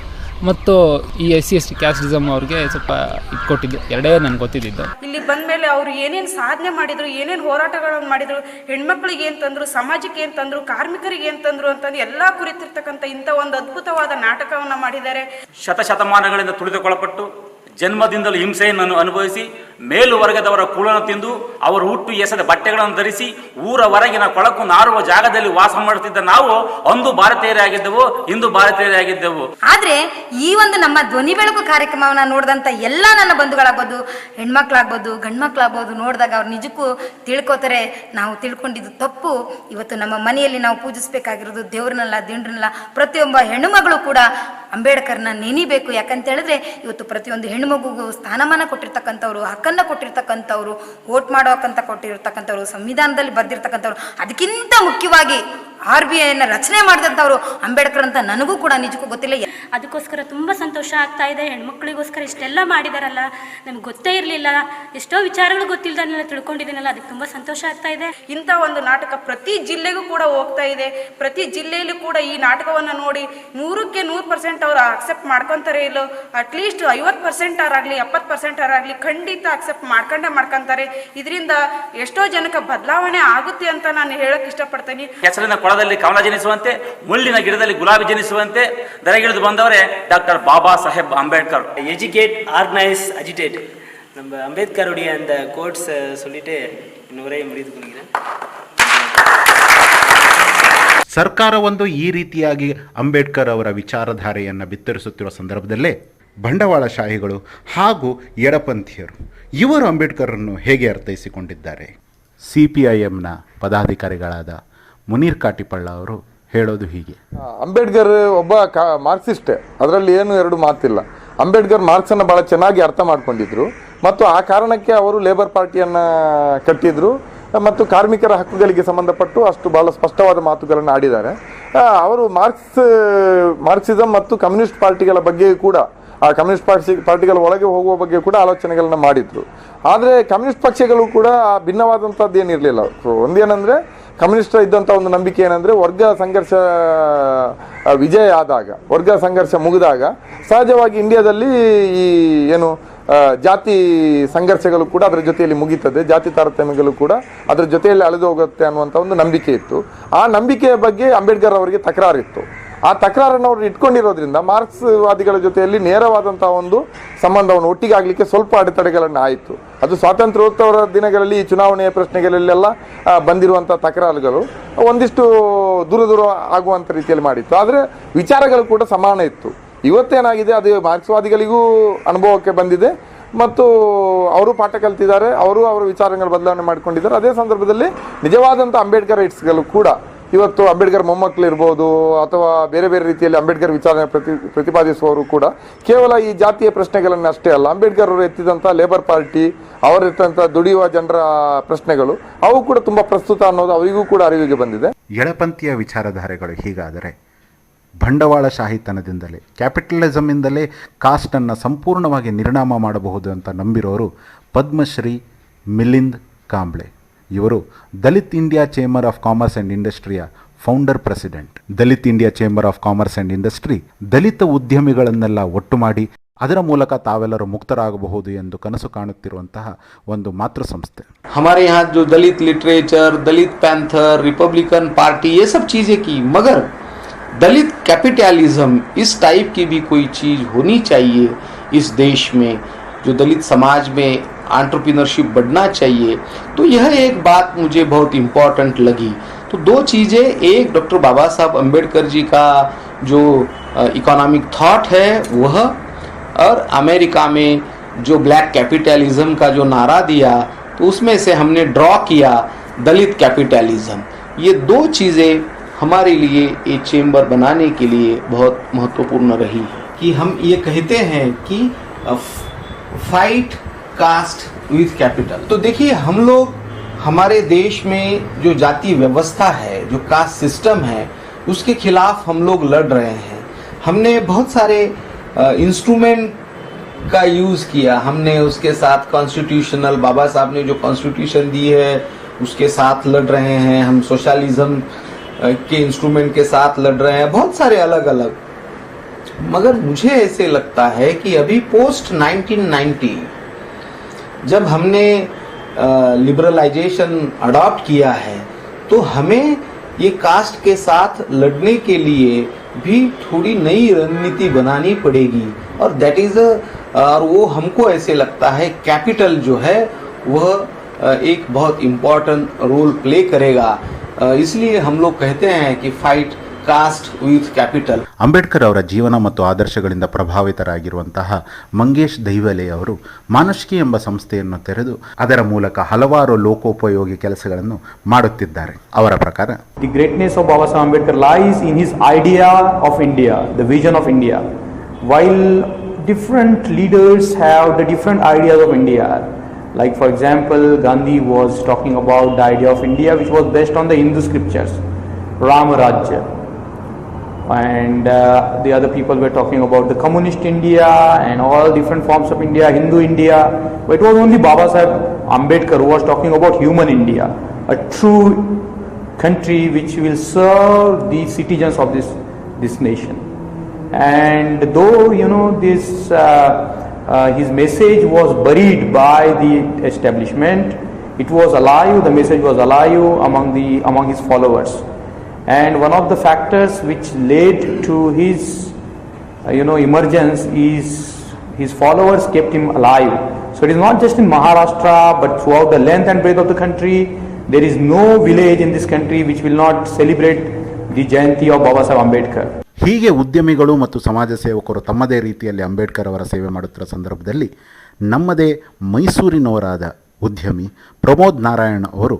ಮತ್ತು ಈ SC/ST ಕ್ಯಾಸ್ಟಿಸಮ್ ಅವ್ರಿಗೆ ಸ್ವಲ್ಪ ಇಟ್ಕೊಟ್ಟಿದ್ದು ಎರಡೇ ನನಗೆ ಗೊತ್ತಿದ್ದು. ಇಲ್ಲಿ ಬಂದ್ಮೇಲೆ ಅವರು ಏನೇನು ಸಾಧನೆ ಮಾಡಿದ್ರು, ಏನೇನು ಹೋರಾಟಗಳನ್ನು ಮಾಡಿದ್ರು, ಹೆಣ್ಮಕ್ಳಿಗೆ ಏನ್ ತಂದ್ರು, ಸಮಾಜಕ್ಕೆ ಏನ್ ತಂದ್ರು, ಕಾರ್ಮಿಕರಿಗೆ ಏನ್ ತಂದ್ರು ಅಂತಂದು ಎಲ್ಲ ಕುರಿತಿರ್ತಕ್ಕಂಥ ಇಂಥ ಒಂದು ಅದ್ಭುತವಾದ ನಾಟಕವನ್ನ ಮಾಡಿದ್ದಾರೆ. ಶತಶತಮಾನಗಳಿಂದ ತುಳಿದುಕೊಳ್ಳಲ್ಪಟ್ಟು ಜನ್ಮದಿಂದಲೂ ಹಿಂಸೆಯನ್ನು ಅನುಭವಿಸಿ ಮೇಲುವರ್ಗದವರ ಕೂಳನ್ನು ತಿಂದು ಅವರು ಹುಟ್ಟು ಎಸೆದ ಬಟ್ಟೆಗಳನ್ನು ಧರಿಸಿ ಊರ ಹೊರಗಿನ ಕೊಳಕು ನಾರುವ ಜಾಗದಲ್ಲಿ ವಾಸ ಮಾಡುತ್ತಿದ್ದ ನಾವು ಅಂದು ಭಾರತೀಯರೇ ಆಗಿದ್ದೆವು, ಇಂದು ಭಾರತೀಯರೇ ಆಗಿದ್ದೆವು. ಆದ್ರೆ ಈ ಒಂದು ನಮ್ಮ ಧ್ವನಿ ಬೆಳಕು ಕಾರ್ಯಕ್ರಮವನ್ನ ನೋಡಿದಂತ ಎಲ್ಲ ನನ್ನ ಬಂಧುಗಳಾಗ್ಬೋದು, ಹೆಣ್ಮಕ್ಳಾಗ್ಬೋದು, ಗಂಡ್ಮಕ್ಳಾಗ್ಬೋದು, ನೋಡಿದಾಗ ಅವ್ರು ನಿಜಕ್ಕೂ ತಿಳ್ಕೊತಾರೆ ನಾವು ತಿಳ್ಕೊಂಡಿದ್ದು ತಪ್ಪು. ಇವತ್ತು ನಮ್ಮ ಮನೆಯಲ್ಲಿ ನಾವು ಪೂಜಿಸ್ಬೇಕಾಗಿರೋದು ದೇವ್ರನ್ನಲ್ಲ, ದಿಂಡ್ರನ್ನಲ್ಲ. ಪ್ರತಿಯೊಬ್ಬ ಹೆಣ್ಣು ಮಗಳು ಕೂಡ ಅಂಬೇಡ್ಕರ್ನ ನೆನಿಬೇಕು. ಯಾಕಂತ ಹೇಳಿದ್ರೆ ಇವತ್ತು ಪ್ರತಿಯೊಂದು ಹೆಣ್ಣು ಮಗುಗೂ ಸ್ಥಾನಮಾನ ಕೊಟ್ಟಿರ್ತಕ್ಕಂಥವ್ರು, ಹಕ್ಕನ್ನು ಕೊಟ್ಟಿರ್ತಕ್ಕಂಥವ್ರು, ವೋಟ್ ಮಾಡೋಕಂತ ಕೊಟ್ಟಿರ್ತಕ್ಕಂಥವ್ರು, ಸಂವಿಧಾನದಲ್ಲಿ ಬರೆದಿರ್ತಕ್ಕಂಥವ್ರು, ಅದಕ್ಕಿಂತ ಮುಖ್ಯವಾಗಿ RBIನ ರಚನೆ ಮಾಡಿದಂಥವ್ರು ಅಂಬೇಡ್ಕರ್ ಅಂತ ನನಗೂ ಕೂಡ ನಿಜಕ್ಕೂ ಗೊತ್ತಿಲ್ಲ. ಅದಕ್ಕೋಸ್ಕರ ತುಂಬ ಸಂತೋಷ ಆಗ್ತಾ ಇದೆ. ಹೆಣ್ಮಕ್ಳಿಗೋಸ್ಕರ ಇಷ್ಟೆಲ್ಲ ಮಾಡಿದಾರಲ್ಲ, ನಮ್ಗೆ ಗೊತ್ತೇ ಇರಲಿಲ್ಲ, ಎಷ್ಟೋ ವಿಚಾರಗಳು ಗೊತ್ತಿಲ್ಲದನ್ನೆಲ್ಲ ತಿಳ್ಕೊಂಡಿದ್ದೀನಲ್ಲ, ಅದಕ್ಕೆ ತುಂಬ ಸಂತೋಷ ಆಗ್ತಾ ಇದೆ. ಇಂಥ ಒಂದು ನಾಟಕ ಪ್ರತಿ ಜಿಲ್ಲೆಗೂ ಕೂಡ ಹೋಗ್ತಾ ಇದೆ. ಪ್ರತಿ ಜಿಲ್ಲೆಯಲ್ಲೂ ಕೂಡ ಈ ನಾಟಕವನ್ನು ನೋಡಿ 100ಕ್ಕೆ 100% ಅವರು ಅಕ್ಸೆಪ್ಟ್ ಮಾಡ್ಕೊತಾರೆ. ಇಲ್ಲೋ ಅಟ್ಲೀಸ್ಟ್ 50% ಅವರಾಗಲಿ 70% ಅವರಾಗಲಿ ಖಂಡಿತ ಅಕ್ಸೆಪ್ಟ್ ಮಾಡ್ಕೊಂತಾರೆ. ಇದರಿಂದ ಎಷ್ಟೋ ಜನಕ್ಕೆ ಬದಲಾವಣೆ ಆಗುತ್ತೆ ಅಂತ ನಾನು ಹೇಳಕ್ ಇಷ್ಟಪಡ್ತೀನಿ. ಹೆಸರಿನ ಕೊಳದಲ್ಲಿ ಕಮಲ ಜನಿಸುವಂತೆ, ಮುಳ್ಳಿನ ಗಿಡದಲ್ಲಿ ಗುಲಾಬಿ ಜನಿಸುವಂತೆ ದರಗಿಳಿದು ಬಂದವರೇ doctor Baba Saheb Ambedkar. Educate, organise, agitate. நம்ம அம்பேத்கருடைய அந்த கோட்ஸ் சொல்லிட்டு இன்னொரு முடிவு கொள்கிறேன். ಸರ್ಕಾರವೊಂದು ಈ ರೀತಿಯಾಗಿ ಅಂಬೇಡ್ಕರ್ ಅವರ ವಿಚಾರಧಾರೆಯನ್ನು ಬಿತ್ತರಿಸುತ್ತಿರುವ ಸಂದರ್ಭದಲ್ಲೇ ಬಂಡವಾಳಶಾಹಿಗಳು ಹಾಗೂ ಎಡಪಂಥೀಯರು ಇವರು ಅಂಬೇಡ್ಕರನ್ನು ಹೇಗೆ ಅರ್ಥೈಸಿಕೊಂಡಿದ್ದಾರೆ? CPIMನ ಪದಾಧಿಕಾರಿಗಳಾದ ಮುನೀರ್ ಕಾಟಿಪಳ್ಳ ಅವರು ಹೇಳೋದು ಹೀಗೆ. ಅಂಬೇಡ್ಕರ್ ಒಬ್ಬ ಮಾರ್ಕ್ಸಿಸ್ಟ್, ಅದರಲ್ಲಿ ಏನು ಎರಡು ಮಾತಿಲ್ಲ. ಅಂಬೇಡ್ಕರ್ ಮಾರ್ಕ್ಸನ್ನು ಬಹಳ ಚೆನ್ನಾಗಿ ಅರ್ಥ ಮಾಡ್ಕೊಂಡಿದ್ರು ಮತ್ತು ಆ ಕಾರಣಕ್ಕೆ ಅವರು ಲೇಬರ್ ಪಾರ್ಟಿಯನ್ನು ಕಟ್ಟಿದ್ರು ಮತ್ತು ಕಾರ್ಮಿಕರ ಹಕ್ಕುಗಳಿಗೆ ಸಂಬಂಧಪಟ್ಟು ಅಷ್ಟು ಬಹಳ ಸ್ಪಷ್ಟವಾದ ಮಾತುಗಳನ್ನು ಆಡಿದ್ದಾರೆ. ಅವರು ಮಾರ್ಕ್ಸಿಸಮ್ ಮತ್ತು ಕಮ್ಯುನಿಸ್ಟ್ ಪಾರ್ಟಿಗಳ ಬಗ್ಗೆ ಕೂಡ, ಆ ಕಮ್ಯುನಿಸ್ಟ್ ಪಾರ್ಟಿಗಳ ಒಳಗೆ ಹೋಗುವ ಬಗ್ಗೆ ಕೂಡ ಆಲೋಚನೆಗಳನ್ನ ಮಾಡಿದ್ರು. ಆದರೆ ಕಮ್ಯುನಿಸ್ಟ್ ಪಕ್ಷಗಳು ಕೂಡ ಭಿನ್ನವಾದಂಥದ್ದು ಏನಿರಲಿಲ್ಲ. ಒಂದೇನೆಂದರೆ ಕಮ್ಯುನಿಸ್ಟ್ ಇದ್ದಂಥ ಒಂದು ನಂಬಿಕೆ ಏನಂದರೆ ವರ್ಗ ಸಂಘರ್ಷ ವಿಜಯ ಆದಾಗ, ವರ್ಗ ಸಂಘರ್ಷ ಮುಗಿದಾಗ ಸಹಜವಾಗಿ ಇಂಡಿಯಾದಲ್ಲಿ ಈ ಏನು ಜಾತಿ ಸಂಘರ್ಷಗಳು ಕೂಡ ಅದರ ಜೊತೆಯಲ್ಲಿ ಮುಗೀತದೆ, ಜಾತಿ ತಾರತಮ್ಯಗಳು ಕೂಡ ಅದರ ಜೊತೆಯಲ್ಲಿ ಅಳೆದು ಹೋಗುತ್ತೆ ಅನ್ನುವಂಥ ಒಂದು ನಂಬಿಕೆ ಇತ್ತು. ಆ ನಂಬಿಕೆಯ ಬಗ್ಗೆ ಅಂಬೇಡ್ಕರ್ ಅವರಿಗೆ ತಕರಾರಿತ್ತು. ಆ ತಕರಾರನ್ನು ಅವರು ಇಟ್ಕೊಂಡಿರೋದ್ರಿಂದ ಮಾರ್ಕ್ಸ್ವಾದಿಗಳ ಜೊತೆಯಲ್ಲಿ ನೇರವಾದಂತಹ ಒಂದು ಸಂಬಂಧವನ್ನು ಒಟ್ಟಿಗೆ ಆಗಲಿಕ್ಕೆ ಸ್ವಲ್ಪ ಅಡೆತಡೆಗಳನ್ನು ಆಯಿತು. ಅದು ಸ್ವಾತಂತ್ರ್ಯೋತ್ಸವದ ದಿನಗಳಲ್ಲಿ ಚುನಾವಣೆಯ ಪ್ರಶ್ನೆಗಳಲ್ಲೆಲ್ಲ ಬಂದಿರುವಂಥ ತಕರಾರುಗಳು ಒಂದಿಷ್ಟು ದೂರ ಆಗುವಂಥ ರೀತಿಯಲ್ಲಿ ಮಾಡಿತ್ತು. ಆದರೆ ವಿಚಾರಗಳು ಕೂಡ ಸಮಾನ ಇತ್ತು. ಇವತ್ತೇನಾಗಿದೆ ಅದು ಮಾರ್ಕ್ಸ್ವಾದಿಗಳಿಗೂ ಅನುಭವಕ್ಕೆ ಬಂದಿದೆ ಮತ್ತು ಅವರು ಪಾಠ ಕಲ್ತಿದ್ದಾರೆ, ಅವರು ಅವರ ವಿಚಾರಗಳ ಬದಲಾವಣೆ ಮಾಡಿಕೊಂಡಿದ್ದಾರೆ. ಅದೇ ಸಂದರ್ಭದಲ್ಲಿ ನಿಜವಾದಂಥ ಅಂಬೇಡ್ಕರ್ ರೈಟ್ಸ್ಗಳು ಕೂಡ ಇವತ್ತು ಅಂಬೇಡ್ಕರ್ ಮೊಮ್ಮಕ್ಕಳು ಇರ್ಬೋದು ಅಥವಾ ಬೇರೆ ಬೇರೆ ರೀತಿಯಲ್ಲಿ ಅಂಬೇಡ್ಕರ್ ವಿಚಾರ ಪ್ರತಿಪಾದಿಸುವವರು ಕೂಡ ಕೇವಲ ಈ ಜಾತಿಯ ಪ್ರಶ್ನೆಗಳನ್ನು ಅಷ್ಟೇ ಅಲ್ಲ, ಅಂಬೇಡ್ಕರ್ ಅವರು ಎತ್ತಿದಂಥ ಲೇಬರ್ ಪಾರ್ಟಿ, ಅವರೆತ್ತಂಥ ದುಡಿಯುವ ಜನರ ಪ್ರಶ್ನೆಗಳು ಅವು ಕೂಡ ತುಂಬ ಪ್ರಸ್ತುತ ಅನ್ನೋದು ಅವರಿಗೂ ಕೂಡ ಅರಿವಿಗೆ ಬಂದಿದೆ. ಎಳಪಂಥೀಯ ವಿಚಾರಧಾರೆಗಳು ಹೀಗಾದರೆ ಬಂಡವಾಳಶಾಹಿತನದಿಂದಲೇ ಕ್ಯಾಪಿಟಲಿಸಮ್ಮಿಂದಲೇ ಕಾಸ್ಟನ್ನು ಸಂಪೂರ್ಣವಾಗಿ ನಿರ್ನಾಮ ಮಾಡಬಹುದು ಅಂತ ನಂಬಿರೋರು ಪದ್ಮಶ್ರೀ ಮಿಲಿಂದ್ ಕಾಂಬ್ಳೆ. ಇವರು Dalit India Chamber of Commerce and ಇಂಡಸ್ಟ್ರಿಯ founder president. Dalit India Chamber of Commerce and Industry ದಲಿತ ಉದ್ಯಮಿಗಳನ್ನೆಲ್ಲ ಒಟ್ಟು ಮಾಡಿ ಅದರ ಮೂಲಕ ತಾವೆಲ್ಲರೂ ಮುಕ್ತರಾಗಬಹುದು ಎಂದು ಕನಸು ಕಾಣುತ್ತಿರುವಂತಹ ಒಂದು ಮಾತೃ ಸಂಸ್ಥೆ. हमारे यहाँ जो दलित लिटरेचर, दलित पैंथर, रिपब्लिकन पार्टी, ये सब चीजें की, मगर दलित कैपिटलिज्म इस टाइप की भी कोई चीज होनी चाहिए इस देश में, जो दलित समाज में एंटरप्रेन्योरशिप बढ़ना चाहिए. तो यह एक बात मुझे बहुत इम्पोर्टेंट लगी. तो दो चीजें, एक डॉक्टर बाबा साहब अम्बेडकर जी का जो इकोनॉमिक थॉट है वह, और अमेरिका में जो ब्लैक कैपिटलिज्म का जो नारा दिया तो उसमें से हमने ड्रॉ किया दलित कैपिटलिज्म. ये दो चीज़ें हमारे लिए ये चेंबर बनाने के लिए बहुत महत्वपूर्ण रही कि हम ये कहते हैं कि फाइट कास्ट विथ कैपिटल. तो देखिए हम लोग हमारे देश में जो जाति व्यवस्था है, जो कास्ट सिस्टम है, उसके खिलाफ हम लोग लड़ रहे हैं. हमने बहुत सारे इंस्ट्रूमेंट का यूज़ किया. हमने उसके साथ कॉन्स्टिट्यूशनल, बाबा साहब ने जो कॉन्स्टिट्यूशन दी है उसके साथ लड़ रहे हैं. हम सोशलिज्म के इंस्ट्रूमेंट के साथ लड़ रहे हैं, बहुत सारे अलग अलग. मगर मुझे ऐसे लगता है कि अभी पोस्ट 1990 जब हमने लिबरलाइजेशन अडॉप्ट किया है तो हमें ये कास्ट के साथ लड़ने के लिए भी थोड़ी नई रणनीति बनानी पड़ेगी. और दैट इज और वो हमको ऐसे लगता है कैपिटल जो है वह एक बहुत इम्पोर्टेंट रोल प्ले करेगा. इसलिए हम लोग कहते हैं कि fight cost with capital. Ambedkar ಅವರ ಜೀವನ ಮತ್ತು ಆದರ್ಶಗಳಿಂದ ಪ್ರಭಾವಿತರಾಗಿರುವಂತಹ ಮಂಗೇಶ್ ದೈವಲೆ ಅವರು ಮಾನುಷ್ಕಿ ಎಂಬ ಸಂಸ್ಥೆಯನ್ನು ತೆರೆದು ಅದರ ಮೂಲಕ ಹಲವಾರು ಲೋಕೋಪಯೋಗಿ ಕೆಲಸಗಳನ್ನು ಮಾಡುತ್ತಿದ್ದಾರೆ. ಅವರ ಪ್ರಕಾರ the greatness of Baba Saheb Ambedkar lies in his idea of India, the vision of India. While different leaders have the different ideas of India. Like for example, Gandhi was talking about the idea of India which was based on the Hindu scriptures, Ram Rajya. And the other people were talking about the communist India and all different forms of India, Hindu India. But it was only Baba Saheb Ambedkar who was talking about human India, a true country which will serve the citizens of this nation. And though this his message was buried by the establishment, it was alive. The message was alive among his followers. And one of the factors which led to his emergence is his followers kept him alive. So it is not just in Maharashtra but throughout the length and breadth of the country. There is no village in this country which will not celebrate the Jayanti of Baba Saheb Ambedkar. ಹೀಗೆ ಉದ್ಯಮಿಗಳು ಮತ್ತು ಸಮಾಜ ಸೇವಕರು ತಮ್ಮದೇ ರೀತಿಯಲ್ಲಿ ಅಂಬೇಡ್ಕರ್ ಅವರ ಸೇವೆ ಮಾಡುತ್ತಿರುವ ಸಂದರ್ಭದಲ್ಲಿ ನಮ್ಮದೇ ಮೈಸೂರಿನವರಾದ ಉದ್ಯಮಿ ಪ್ರಮೋದ್ ನಾರಾಯಣ್ ಅವರು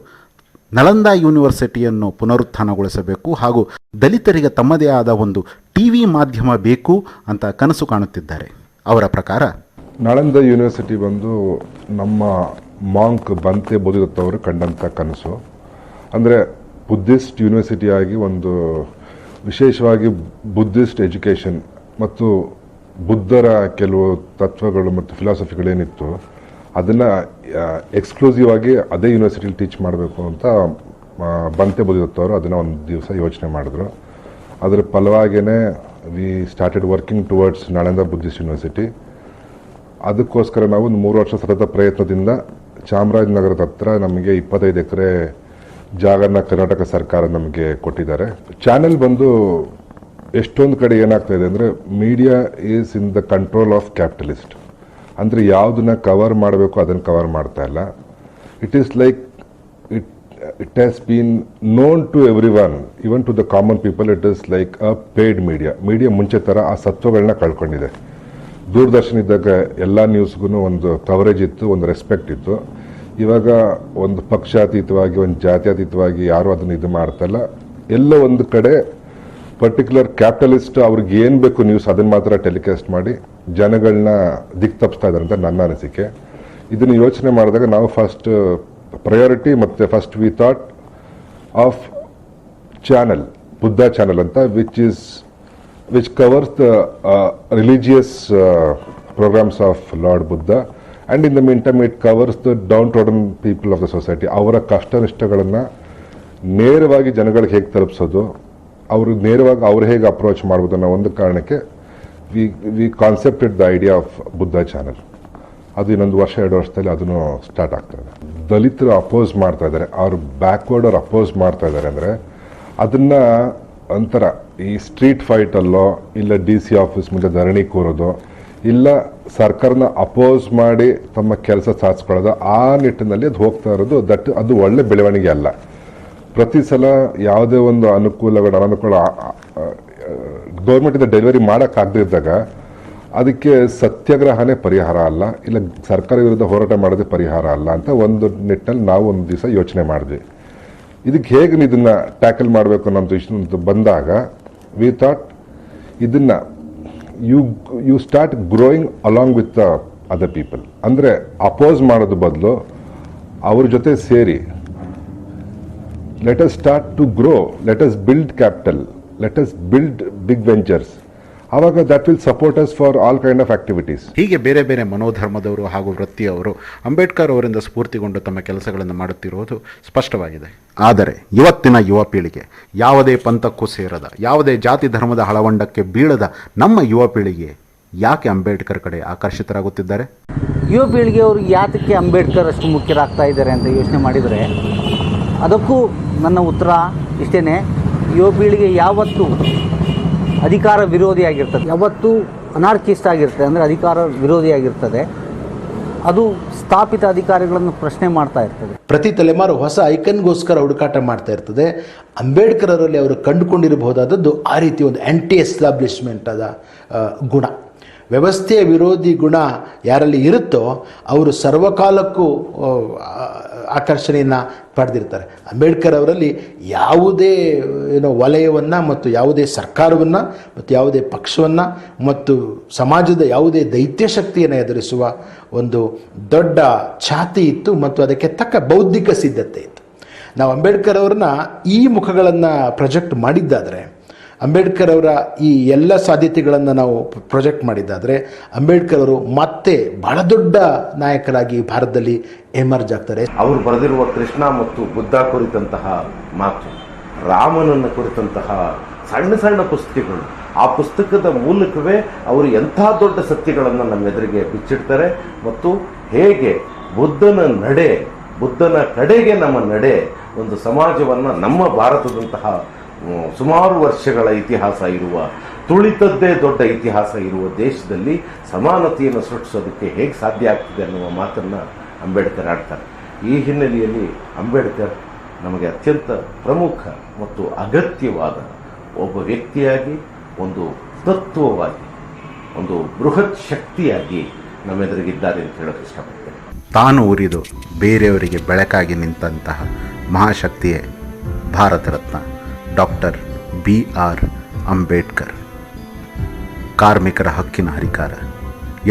ನಳಂದ ಯೂನಿವರ್ಸಿಟಿಯನ್ನು ಪುನರುತ್ಥಾನಗೊಳಿಸಬೇಕು ಹಾಗೂ ದಲಿತರಿಗೆ ತಮ್ಮದೇ ಆದ ಒಂದು ಟಿವಿ ಮಾಧ್ಯಮ ಬೇಕು ಅಂತ ಕನಸು ಕಾಣುತ್ತಿದ್ದಾರೆ. ಅವರ ಪ್ರಕಾರ ನಳಂದ ಯೂನಿವರ್ಸಿಟಿ ಬಂದು ನಮ್ಮ ಮಾಂಕ್ ಬಂತೆ ಬೋಧಿದತ್ತ ಅವರು ಕಂಡಂಥ ಕನಸು. ಅಂದರೆ ಬುದ್ಧಿಸ್ಟ್ ಯೂನಿವರ್ಸಿಟಿಯಾಗಿ ಒಂದು ವಿಶೇಷವಾಗಿ ಬುದ್ಧಿಸ್ಟ್ ಎಜುಕೇಷನ್ ಮತ್ತು ಬುದ್ಧರ ಕೆಲವು ತತ್ವಗಳು ಮತ್ತು ಫಿಲಾಸಫಿಗಳೇನಿತ್ತು ಅದನ್ನು ಎಕ್ಸ್ಕ್ಲೂಸಿವ್ ಆಗಿ ಅದೇ ಯೂನಿವರ್ಸಿಟಿಲಿ ಟೀಚ್ ಮಾಡಬೇಕು ಅಂತ ಬಂತೆ ಬೋಧಿದತ್ತವರು ಅದನ್ನು ಒಂದು ದಿವಸ ಯೋಚನೆ ಮಾಡಿದ್ರು. ಅದರ ಫಲವಾಗಿಯೇ we started working towards Nalanda Buddhist university. ಅದಕ್ಕೋಸ್ಕರ ನಾವು ಒಂದು 3 ವರ್ಷ ಸತತ ಪ್ರಯತ್ನದಿಂದ ಚಾಮರಾಜನಗರದ ಹತ್ರ ನಮಗೆ 25 ಎಕರೆ ಜಾಗನ ಕರ್ನಾಟಕ ಸರ್ಕಾರ ನಮಗೆ ಕೊಟ್ಟಿದ್ದಾರೆ. ಚಾನೆಲ್ ಬಂದು ಎಷ್ಟೊಂದು ಕಡೆ ಏನಾಗ್ತಾ ಇದೆ ಅಂದರೆ media is in the control of capitalist. ಅಂದರೆ ಯಾವುದನ್ನ ಕವರ್ ಮಾಡಬೇಕು ಅದನ್ನು ಕವರ್ ಮಾಡ್ತಾ ಇಲ್ಲ. It is like it has been known to everyone, even to the common people, it is like a paid media. Media ಮುಂಚೆ ಥರ ಆ ಸತ್ವಗಳನ್ನ ಕಳ್ಕೊಂಡಿದೆ. ದೂರದರ್ಶನ ಇದ್ದಾಗ ಎಲ್ಲ ನ್ಯೂಸ್ಗೂ ಒಂದು ಕವರೇಜ್ ಇತ್ತು, ಒಂದು ರೆಸ್ಪೆಕ್ಟ್ ಇತ್ತು. ಇವಾಗ ಒಂದು ಪಕ್ಷಾತೀತವಾಗಿ, ಒಂದು ಜಾತ್ಯತೀತವಾಗಿ ಯಾರೂ ಅದನ್ನು ಇದು ಮಾಡ್ತಲ್ಲ. ಎಲ್ಲ ಒಂದು ಕಡೆ ಪರ್ಟಿಕ್ಯುಲರ್ ಕ್ಯಾಪಿಟಲಿಸ್ಟ್ ಅವ್ರಿಗೆ ಏನು ಬೇಕು ನ್ಯೂಸ್ ಅದನ್ನು ಮಾತ್ರ ಟೆಲಿಕಾಸ್ಟ್ ಮಾಡಿ ಜನಗಳನ್ನ ದಿಕ್ ತಪ್ಪಿಸ್ತಾ ಇದ್ದಾರೆ ಅಂತ ನನ್ನ ಅನಿಸಿಕೆ. ಇದನ್ನು ಯೋಚನೆ ಮಾಡಿದಾಗ ನಾವು ಫಸ್ಟ್ ಪ್ರಯಾರಿಟಿ ಮತ್ತು first we thought of channel, Buddha channel ಅಂತ, which covers the religious programmes of lord Buddha, and in the meantime it covers the downtrodden people of the society. ಅವರ ಕಷ್ಟನಿಷ್ಟಗಳನ್ನು ನೇರವಾಗಿ ಜನಗಳಿಗೆ ಹೇಗೆ ತಲುಪಿಸೋದು, ಅವರು ನೇರವಾಗಿ ಅವ್ರು ಹೇಗೆ ಅಪ್ರೋಚ್ ಮಾಡ್ಬೋದು ಅನ್ನೋ ಒಂದು ಕಾರಣಕ್ಕೆ we concepted the idea of Buddha channel. ಅದು ಇನ್ನೊಂದು ವರ್ಷ 2 ವರ್ಷದಲ್ಲಿ ಅದನ್ನು ಸ್ಟಾರ್ಟ್ ಆಗ್ತಾ ಇದೆ. ದಲಿತರು ಅಪೋಸ್ ಮಾಡ್ತಾ ಇದ್ದಾರೆ, ಅವ್ರು ಬ್ಯಾಕ್ವರ್ಡ್ ಅವ್ರು ಅಪೋಸ್ ಮಾಡ್ತಾ ಇದ್ದಾರೆ ಅಂದರೆ ಅದನ್ನು ಒಂಥರ ಈ ಸ್ಟ್ರೀಟ್ ಫೈಟಲ್ಲೋ ಇಲ್ಲ DC ಆಫೀಸ್ ಮುಂದೆ ಧರಣಿ ಕೂರೋದು ಇಲ್ಲ ಸರ್ಕಾರನ ಅಪೋಸ್ ಮಾಡಿ ತಮ್ಮ ಕೆಲಸ ಸಾಧಿಸ್ಕೊಳ್ಳೋದು, ಆ ನಿಟ್ಟಿನಲ್ಲಿ ಅದು ಹೋಗ್ತಾ ಇರೋದು. ಅದು ಒಳ್ಳೆ ಬೆಳವಣಿಗೆ ಅಲ್ಲ. ಪ್ರತಿ ಸಲ ಯಾವುದೇ ಒಂದು ಅನುಕೂಲಗಳು ಅನಾನುಕೂಲ ಗೌರ್ಮೆಂಟಿಂದ ಡೆಲಿವರಿ ಮಾಡೋಕ್ಕಾಗದಿದ್ದಾಗ ಅದಕ್ಕೆ ಸತ್ಯಾಗ್ರಹನೇ ಪರಿಹಾರ ಅಲ್ಲ, ಇಲ್ಲ ಸರ್ಕಾರ ವಿರುದ್ಧ ಹೋರಾಟ ಮಾಡೋದೇ ಪರಿಹಾರ ಅಲ್ಲ ಅಂತ ಒಂದು ನಿಟ್ಟಿನಲ್ಲಿ ನಾವು ಒಂದು ದಿವಸ ಯೋಚನೆ ಮಾಡಿದ್ವಿ. ಇದಕ್ಕೆ ಹೇಗೆ ಇದನ್ನು ಟ್ಯಾಕಲ್ ಮಾಡಬೇಕು ಅನ್ನೋದು ಇಷ್ಟು ಬಂದಾಗ ವಿ ಥಾಟ್ ಇದನ್ನು you start growing along with the other people. ಅಂದರೆ ಅಪೋಸ್ ಮಾಡೋದು ಬದಲು ಅವ್ರ ಜೊತೆ ಸೇರಿ let us start to grow, let us build capital, let us build big ventures. ಆವಾಗ that will support us for all kind of activities. ಹೀಗೆ ಬೇರೆ ಬೇರೆ ಮನೋಧರ್ಮದವರು ಹಾಗೂ ವೃತ್ತಿಯವರು ಅಂಬೇಡ್ಕರ್ ಅವರಿಂದ ಸ್ಫೂರ್ತಿಗೊಂಡು ತಮ್ಮ ಕೆಲಸಗಳನ್ನು ಮಾಡುತ್ತಿರುವುದು ಸ್ಪಷ್ಟವಾಗಿದೆ. ಆದರೆ ಇವತ್ತಿನ ಯುವ ಪೀಳಿಗೆ ಯಾವುದೇ ಪಂಥಕ್ಕೂ ಸೇರದ, ಯಾವುದೇ ಜಾತಿ ಧರ್ಮದ ಹಳವಂಡಕ್ಕೆ ಬೀಳದ ನಮ್ಮ ಯುವ ಪೀಳಿಗೆ ಯಾಕೆ ಅಂಬೇಡ್ಕರ್ ಕಡೆ ಆಕರ್ಷಿತರಾಗುತ್ತಿದ್ದಾರೆ? ಯುವ ಪೀಳಿಗೆಯವರು ಯಾತಕ್ಕೆ ಅಂಬೇಡ್ಕರ್ ಅಷ್ಟು ಮುಖ್ಯರಾಗ್ತಾ ಇದ್ದಾರೆ ಅಂತ ಯೋಚನೆ ಮಾಡಿದರೆ ಅದಕ್ಕೂ ನನ್ನ ಉತ್ತರ ಇಷ್ಟೇ. ಯುವ ಪೀಳಿಗೆ ಯಾವತ್ತೂ ಅಧಿಕಾರ ವಿರೋಧಿಯಾಗಿರ್ತದೆ, ಯಾವತ್ತೂ ಅನಾರ್ಕಿಸ್ಟ್ ಆಗಿರ್ತದೆ, ಅಂದರೆ ಅಧಿಕಾರ ವಿರೋಧಿಯಾಗಿರ್ತದೆ. ಅದು ಸ್ಥಾಪಿತ ಅಧಿಕಾರಿಗಳನ್ನು ಪ್ರಶ್ನೆ ಮಾಡ್ತಾ ಇರ್ತದೆ. ಪ್ರತಿ ತಲೆಮಾರು ಹೊಸ ಐಕನ್ಗೋಸ್ಕರ ಹುಡುಕಾಟ ಮಾಡ್ತಾ ಇರ್ತದೆ. ಅಂಬೇಡ್ಕರ್ ಅವರಲ್ಲಿ ಅವರು ಕಂಡುಕೊಂಡಿರಬಹುದಾದದ್ದು ಆ ರೀತಿ ಒಂದು ಆ್ಯಂಟಿ ಎಸ್ಟಾಬ್ಲಿಷ್ಮೆಂಟ್ ಆದ ಗುಣ, ವ್ಯವಸ್ಥೆಯ ವಿರೋಧಿ ಗುಣ ಯಾರಲ್ಲಿ ಇರುತ್ತೋ ಅವರು ಸರ್ವಕಾಲಕ್ಕೂ ಆಕರ್ಷಣೆಯನ್ನು ಪಡೆದಿರ್ತಾರೆ. ಅಂಬೇಡ್ಕರ್ ಅವರಲ್ಲಿ ಯಾವುದೇ ವಲಯವನ್ನು ಮತ್ತು ಯಾವುದೇ ಸರ್ಕಾರವನ್ನು ಮತ್ತು ಯಾವುದೇ ಪಕ್ಷವನ್ನು ಮತ್ತು ಸಮಾಜದ ಯಾವುದೇ ದೈತ್ಯ ಶಕ್ತಿಯನ್ನು ಎದುರಿಸುವ ಒಂದು ದೊಡ್ಡ ಛಾತಿ ಇತ್ತು ಮತ್ತು ಅದಕ್ಕೆ ತಕ್ಕ ಬೌದ್ಧಿಕ ಸಿದ್ಧತೆ ಇತ್ತು. ನಾವು ಅಂಬೇಡ್ಕರ್ ಅವ್ರನ್ನ ಈ ಮುಖಗಳನ್ನು ಪ್ರೊಜೆಕ್ಟ್ ಮಾಡಿದ್ದಾದರೆ, ಅಂಬೇಡ್ಕರ್ ಅವರ ಈ ಎಲ್ಲ ಸಾಧ್ಯತೆಗಳನ್ನು ನಾವು ಪ್ರೊಜೆಕ್ಟ್ ಮಾಡಿದ್ದಾದರೆ, ಅಂಬೇಡ್ಕರ್ ಅವರು ಮತ್ತೆ ಬಹಳ ದೊಡ್ಡ ನಾಯಕರಾಗಿ ಭಾರತದಲ್ಲಿ ಎಮರ್ಜ್ ಆಗ್ತಾರೆ. ಅವರು ಬರೆದಿರುವ ಕೃಷ್ಣ ಮತ್ತು ಬುದ್ಧ ಕುರಿತಂತಹ ಮಾತು, ರಾಮನನ್ನು ಕುರಿತಂತಹ ಸಣ್ಣ ಸಣ್ಣ ಪುಸ್ತಕಗಳು, ಆ ಪುಸ್ತಕದ ಮೂಲಕವೇ ಅವರು ಎಂಥ ದೊಡ್ಡ ಸತ್ಯಗಳನ್ನು ನಮ್ಮ ಎದುರಿಗೆ ಬಿಚ್ಚಿಡ್ತಾರೆ ಮತ್ತು ಹೇಗೆ ಬುದ್ಧನ ಕಡೆಗೆ ನಮ್ಮ ನಡೆ ಒಂದು ಸಮಾಜವನ್ನು, ನಮ್ಮ ಭಾರತದಂತಹ ಸುಮಾರು ವರ್ಷಗಳ ಇತಿಹಾಸ ಇರುವ, ತುಳಿತದ್ದೇ ದೊಡ್ಡ ಇತಿಹಾಸ ಇರುವ ದೇಶದಲ್ಲಿ ಸಮಾನತೆಯನ್ನು ಸೃಷ್ಟಿಸೋದಕ್ಕೆ ಹೇಗೆ ಸಾಧ್ಯ ಆಗ್ತದೆ ಅನ್ನುವ ಮಾತನ್ನು ಅಂಬೇಡ್ಕರ್ ಆಡ್ತಾರೆ. ಈ ಹಿನ್ನೆಲೆಯಲ್ಲಿ ಅಂಬೇಡ್ಕರ್ ನಮಗೆ ಅತ್ಯಂತ ಪ್ರಮುಖ ಮತ್ತು ಅಗತ್ಯವಾದ ಒಬ್ಬ ವ್ಯಕ್ತಿಯಾಗಿ, ಒಂದು ತತ್ವವಾಗಿ, ಒಂದು ಬೃಹತ್ ಶಕ್ತಿಯಾಗಿ ನಮ್ಮೆದುರಿಗಿದ್ದಾರೆ ಅಂತ ಹೇಳೋಕ್ಕೆ ಇಷ್ಟಪಡ್ತೇನೆ. ತಾನು ಉರಿದು ಬೇರೆಯವರಿಗೆ ಬೆಳಕಾಗಿ ನಿಂತಹ ಮಹಾಶಕ್ತಿಯೇ ಭಾರತ ರತ್ನ ಡಾಕ್ಟರ್ B.R. ಅಂಬೇಡ್ಕರ್. ಕಾರ್ಮಿಕರ ಹಕ್ಕಿನ ಹರಿಕಾರ,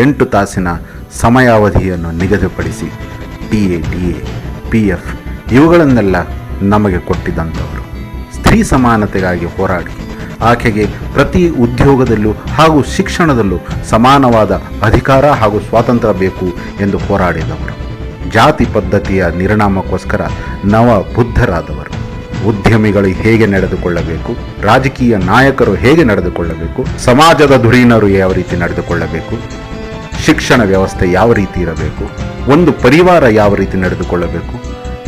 8 ತಾಸಿನ ಸಮಯಾವಧಿಯನ್ನು ನಿಗದಿಪಡಿಸಿ TA, PF ಇವುಗಳನ್ನೆಲ್ಲ ನಮಗೆ ಕೊಟ್ಟಿದ್ದಂಥವರು. ಸ್ತ್ರೀ ಸಮಾನತೆಗಾಗಿ ಹೋರಾಡಿ ಆಕೆಗೆ ಪ್ರತಿ ಉದ್ಯೋಗದಲ್ಲೂ ಹಾಗೂ ಶಿಕ್ಷಣದಲ್ಲೂ ಸಮಾನವಾದ ಅಧಿಕಾರ ಹಾಗೂ ಸ್ವಾತಂತ್ರ್ಯ ಬೇಕು ಎಂದು ಹೋರಾಡಿದವರು. ಜಾತಿ ಪದ್ಧತಿಯ ನಿರ್ನಾಮಕ್ಕೋಸ್ಕರ ನವ ಬುದ್ಧರಾದವರು. ಉದ್ಯಮಿಗಳು ಹೇಗೆ ನಡೆದುಕೊಳ್ಳಬೇಕು, ರಾಜಕೀಯ ನಾಯಕರು ಹೇಗೆ ನಡೆದುಕೊಳ್ಳಬೇಕು, ಸಮಾಜದ ಧುರೀಣರು ಯಾವ ರೀತಿ ನಡೆದುಕೊಳ್ಳಬೇಕು, ಶಿಕ್ಷಣ ವ್ಯವಸ್ಥೆ ಯಾವ ರೀತಿ ಇರಬೇಕು, ಒಂದು ಪರಿವಾರ ಯಾವ ರೀತಿ ನಡೆದುಕೊಳ್ಳಬೇಕು,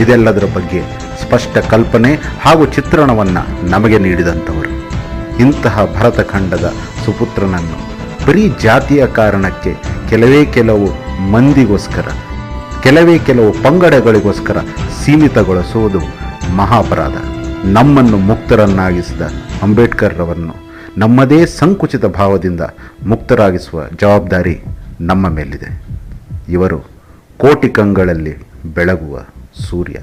ಇದೆಲ್ಲದರ ಬಗ್ಗೆ ಸ್ಪಷ್ಟ ಕಲ್ಪನೆ ಹಾಗೂ ಚಿತ್ರಣವನ್ನು ನಮಗೆ ನೀಡಿದಂಥವರು. ಇಂತಹ ಭರತಖಂಡದ ಸುಪುತ್ರನನ್ನು ಬರೀ ಜಾತಿಯ ಕಾರಣಕ್ಕೆ ಕೆಲವು ಮಂದಿಗೋಸ್ಕರ, ಕೆಲವು ಪಂಗಡಗಳಿಗೋಸ್ಕರ ಸೀಮಿತಗೊಳಿಸುವುದು ಮಹಾಪರಾಧ. ನಮ್ಮನ್ನು ಮುಕ್ತರನ್ನಾಗಿಸಿದ ಅಂಬೇಡ್ಕರ್ ರವನ್ನು ನಮ್ಮದೇ ಸಂಕುಚಿತ ಭಾವದಿಂದ ಮುಕ್ತರಾಗಿಸುವ ಜವಾಬ್ದಾರಿ ನಮ್ಮ ಮೇಲಿದೆ. ಇವರು ಕೋಟಿ ಕಂಗಳಲ್ಲಿ ಬೆಳಗುವ ಸೂರ್ಯ.